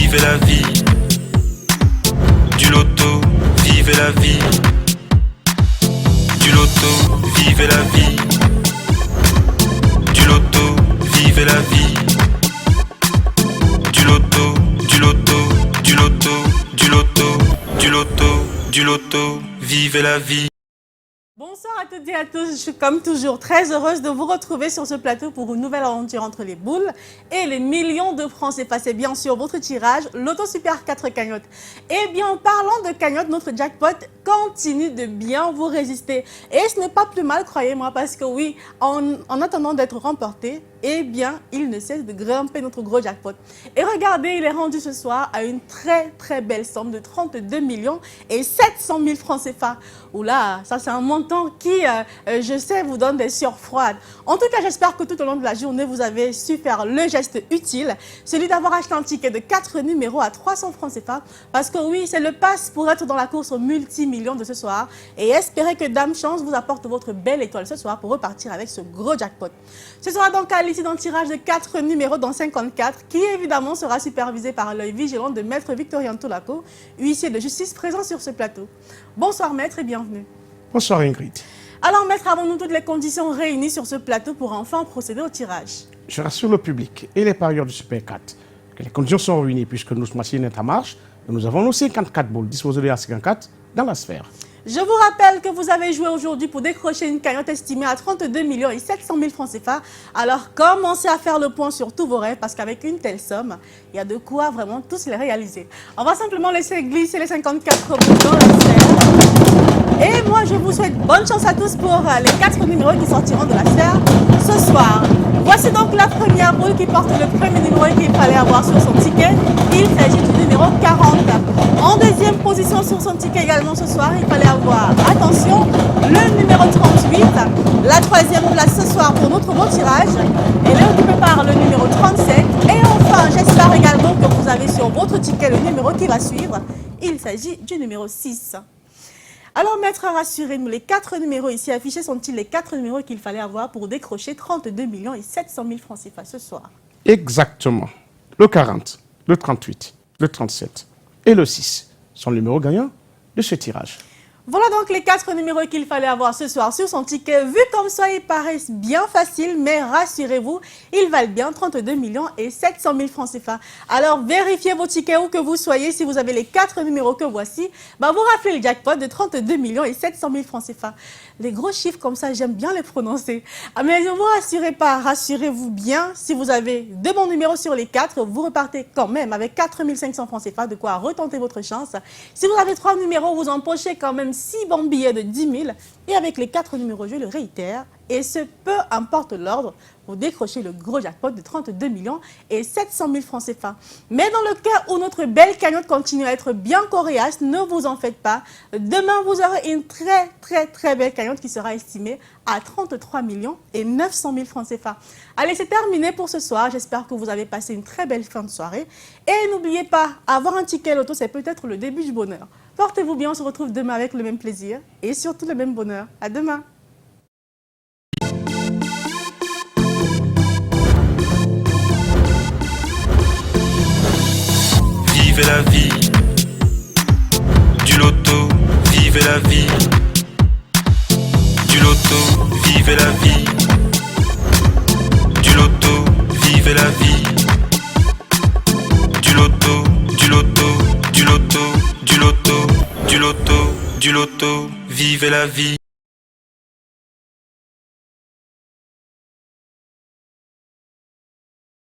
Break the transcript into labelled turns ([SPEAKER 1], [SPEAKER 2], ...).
[SPEAKER 1] vivez la vie. Du loto, vivez la vie. Du loto, vivez la vie. Du loto, vivez la vie. Du loto, du loto, du loto, du loto, du loto, du loto, vivez la vie.
[SPEAKER 2] Bonsoir à toutes et à tous, je suis comme toujours très heureuse de vous retrouver sur ce plateau pour une nouvelle aventure entre les boules et les millions de francs CFA. C'est bien sûr votre tirage, Loto Super 4 cagnottes. Et bien en parlant de cagnottes, notre jackpot continue de bien vous résister. Et ce n'est pas plus mal, croyez-moi, parce que oui, en attendant d'être remporté, eh bien, il ne cesse de grimper notre gros jackpot. Et regardez, il est rendu ce soir à une très belle somme de 32 millions et 700 000 francs CFA. Oula, ça c'est un montant qui, je sais, vous donne des sueurs froides. En tout cas, j'espère que tout au long de la journée, vous avez su faire le geste utile, celui d'avoir acheté un ticket de 4 numéros à 300 francs CFA. Parce que oui, c'est le pass pour être dans la course au multimillion de ce soir. Et espérez que Dame Chance vous apporte votre belle étoile ce soir pour repartir avec ce gros jackpot. Ce sera donc à l'issue d'un tirage de 4 numéros dans 54, qui évidemment sera supervisé par l'œil vigilant de Maître Victorien Tolaco, huissier de justice présent sur ce plateau. Bonsoir Maître et bienvenue.
[SPEAKER 3] Bonsoir Ingrid.
[SPEAKER 2] Alors Maître, avons-nous toutes les conditions réunies sur ce plateau pour enfin procéder au tirage?
[SPEAKER 3] Je rassure le public et les parieurs du Super 4 que les conditions sont réunies puisque notre machine est en marche et nous avons nos 54 boules disposées de la 54 dans la sphère.
[SPEAKER 2] Je vous rappelle que vous avez joué aujourd'hui pour décrocher une cagnotte estimée à 32 millions et 700 000 francs CFA. Alors commencez à faire le point sur tous vos rêves parce qu'avec une telle somme, il y a de quoi vraiment tous les réaliser. On va simplement laisser glisser les 54 boules dans la sphère. Et moi, je vous souhaite bonne chance à tous pour les 4 numéros qui sortiront de la sphère ce soir. Voici donc la première boule qui porte le premier numéro qu'il fallait avoir sur son ticket. Il s'agit du numéro 40. En deuxième position sur son ticket également ce soir, il fallait avoir, attention, le numéro 38. La troisième place ce soir pour notre beau tirage. Elle est occupée par le numéro 37. Et enfin, j'espère également que vous avez sur votre ticket le numéro qui va suivre. Il s'agit du numéro 6. Alors, maître, rassurez-nous, les 4 numéros ici affichés sont-ils les 4 numéros qu'il fallait avoir pour décrocher 32 millions et 700 000 francs CFA ce soir?
[SPEAKER 3] Exactement. Le 40, le 38, le 37 et le 6 sont les numéros gagnants de ce tirage.
[SPEAKER 2] Voilà donc les 4 numéros qu'il fallait avoir ce soir sur son ticket. Vu comme ça, ils paraissent bien faciles, mais rassurez-vous, ils valent bien 32 millions et 700 000 francs CFA. Alors, vérifiez vos tickets où que vous soyez. Si vous avez les 4 numéros que voici, bah vous raflez le jackpot de 32 millions et 700 000 francs CFA. Les gros chiffres comme ça, j'aime bien les prononcer. Ah, mais ne vous rassurez pas, rassurez-vous bien. Si vous avez 2 bons numéros sur les 4, vous repartez quand même avec 4 500 francs CFA, de quoi retenter votre chance. Si vous avez 3 numéros, vous empochez quand même 6 bons billets de 10 000 et avec les 4 numéros, je le réitère, et ce peu importe l'ordre, vous décrochez le gros jackpot de 32 millions et 700 000 francs CFA. Mais dans le cas où notre belle cagnotte continue à être bien coriace, ne vous en faites pas. Demain, vous aurez une très belle cagnotte qui sera estimée à 33 millions et 900 000 francs CFA. Allez, c'est terminé pour ce soir. J'espère que vous avez passé une très belle fin de soirée. Et n'oubliez pas, avoir un ticket loto, c'est peut-être le début du bonheur. Portez-vous bien, on se retrouve demain avec le même plaisir et surtout le même bonheur. À demain.
[SPEAKER 1] Vivez la vie. Du loto, vivez la vie. Du loto, vivez la vie. Du loto, vivez la vie. Du loto, du loto, du loto, du loto, du loto, du loto, vivez la vie.